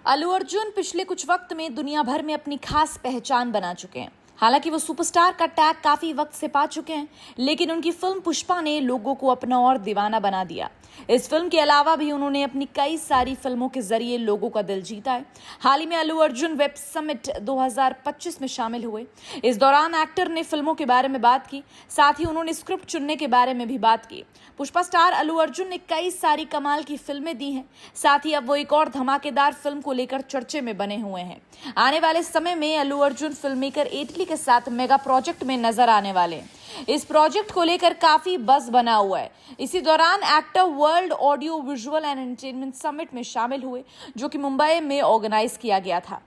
अल्लू अर्जुन पिछले कुछ वक्त में दुनिया भर में अपनी खास पहचान बना चुके हैं। हालांकि वो सुपरस्टार का टैग काफी वक्त से पा चुके हैं, लेकिन उनकी फिल्म पुष्पा ने लोगों को अपना और दीवाना बना दिया। इस फिल्म के अलावा भी उन्होंने अपनी कई सारी फिल्मों के जरिए लोगों का दिल जीता है। हाल ही में अल्लू अर्जुन वेब समिट 2025 में शामिल हुए। इस दौरान एक्टर ने फिल्मों के बारे में बात की, साथ ही उन्होंने स्क्रिप्ट चुनने के बारे में भी बात की। पुष्पा स्टार अल्लू अर्जुन ने कई सारी कमाल की फिल्में दी हैं, साथ ही अब वो एक और धमाकेदार फिल्म को लेकर चर्चे में बने हुए हैं। आने वाले समय में अल्लू अर्जुन फिल्म मेकर एटली के साथ मेगा प्रोजेक्ट में नजर आने वाले हैं। इस प्रोजेक्ट को लेकर काफी बज़ बना हुआ है। इसी दौरान actor world audio visual and entertainment summit में शामिल हुए, जो कि मुंबई में ऑर्गेनाइज किया गया था।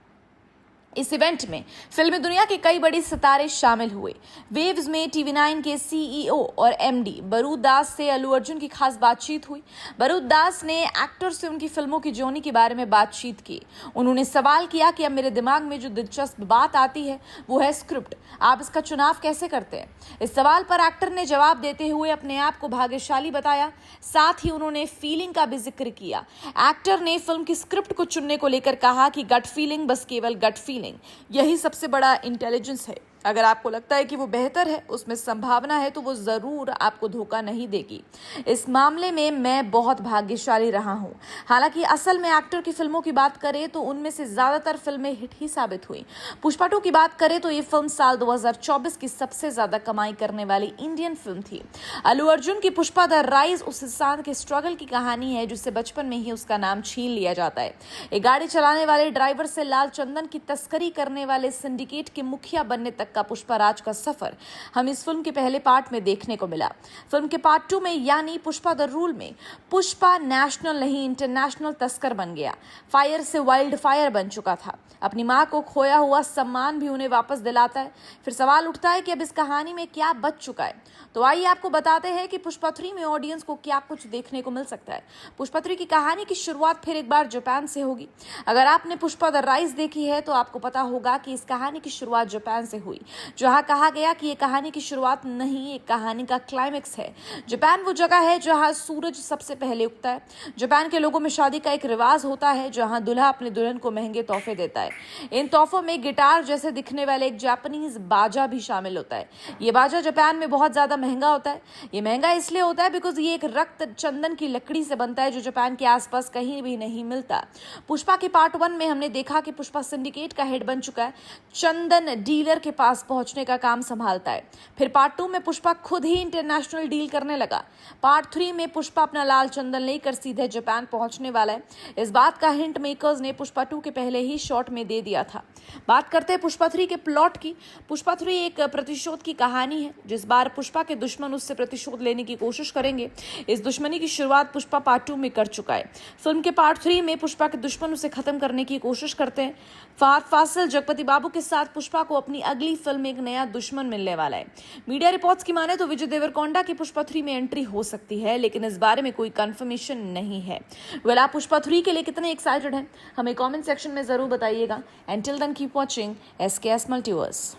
इस इवेंट में फिल्मी दुनिया के कई बड़े सितारे शामिल हुए। वेव्स में टीवी9 के सीईओ और एमडी बरूद दास से अल्लू अर्जुन की खास बातचीत हुई। बरूद दास ने एक्टर से उनकी फिल्मों की जर्नी के बारे में बातचीत की। उन्होंने सवाल किया कि अब मेरे दिमाग में जो दिलचस्प बात आती है वो है स्क्रिप्ट, आप इसका चुनाव कैसे करते हैं। इस सवाल पर एक्टर ने जवाब देते हुए अपने आप को भाग्यशाली बताया। साथ ही उन्होंने फीलिंग का भी जिक्र किया। एक्टर ने फिल्म की स्क्रिप्ट को चुनने को लेकर कहा कि गट फीलिंग, बस केवल गट फीलिंग, यही सबसे बड़ा इंटेलिजेंस है। अगर आपको लगता है कि वो बेहतर है, उसमें संभावना है, तो वो जरूर आपको धोखा नहीं देगी। इस मामले में मैं बहुत भाग्यशाली रहा हूं। हालांकि असल में एक्टर की फिल्मों की बात करें तो उनमें से ज्यादातर फिल्में हिट ही साबित हुई। पुष्पा 2 की बात करें तो ये फिल्म साल 2024 की सबसे ज्यादा कमाई करने वाली इंडियन फिल्म थी। अल्लू अर्जुन की पुष्पा द राइज उस इंसान के स्ट्रगल की कहानी है जिससे बचपन में ही उसका नाम छीन लिया जाता है। एक गाड़ी चलाने वाले ड्राइवर से लाल चंदन की तस्करी करने वाले सिंडिकेट के मुखिया बनने तक का पुष्पा राज का सफर हम इस फिल्म के पहले पार्ट में देखने को मिला। फिल्म के पार्ट 2 में यानी पुष्पा द रूल में पुष्पा नेशनल नहीं इंटरनेशनल तस्कर बन गया। फायर से वाइल्ड फायर बन चुका था। अपनी मां को खोया हुआ सम्मान भी उन्हें वापस दिलाता है। फिर सवाल उठता है कि अब इस कहानी में क्या बच चुका है। तो आइए आपको बताते हैं कि पुष्पा 3 में ऑडियंस को क्या कुछ देखने को मिल सकता है। पुष्पा 3 की कहानी की शुरुआत फिर एक बार जापान से होगी। अगर आपने पुष्पा द राइज देखी है तो आपको पता होगा कि इस कहानी की शुरुआत जापान से हुई, जहां कहा गया कि ये कहानी की शुरुआत नहीं, एक कहानी का क्लाइमेक्स है। जापान वो जगह है जहां सूरज सबसे पहले उगता है। जापान के लोगों में शादी का एक रिवाज होता है जहां दूल्हा अपने दुल्हन को महंगे तोहफे देता है। इन तोहफों में गिटार जैसे दिखने वाले एक जापानीज बाजा भी शामिल होता है। ये बाजा जापान में बहुत ज्यादा महंगा होता है। ये महंगा इसलिए होता है बिकॉज ये एक रक्त चंदन की लकड़ी से बनता है जो जापान के आसपास कहीं भी नहीं मिलता। पुष्पा के पार्ट 1 में हमने देखा कि पुष्पा सिंडिकेट का हेड बन चुका है, चंदन डीलर के पास पहुंचने का काम संभालता है। फिर पार्ट 2 में पुष्पा खुद ही इंटरनेशनल डील करने लगा। पार्ट 3 में पुष्पा अपना लाल चंदन लेकर सीधे जापान पहुंचने वाला है। इस बात का हिंट मेकर्स ने पुष्पा 2 के पहले ही शॉट में दे दिया था। बात करते हैं पुष्पा 3 के प्लॉट की। पुष्पा 3 एक प्रतिशोध की कहानी है। जिस बार पुष्पा के दुश्मन उससे प्रतिशोध लेने की कोशिश करेंगे, इस दुश्मनी की शुरुआत पुष्पा पार्ट 2 में कर चुका है। फिल्म के पार्ट 3 में पुष्पा के दुश्मन उसे खत्म करने की कोशिश करते हैं। फहद फासिल जगपति बाबू के साथ पुष्पा को अपनी अगली फिल्म में एक नया दुश्मन मिलने वाला है। मीडिया रिपोर्ट्स की माने तो विजय देवरकोंडा की पुष्पा 3 में एंट्री हो सकती है, लेकिन इस बारे में कोई कंफर्मेशन नहीं है। वेल, आप पुष्पा 3 के लिए कितने एक्साइटेड हैं, हमें कमेंट सेक्शन में जरूर बताइएगा। And till then keep watching SKS multiverse.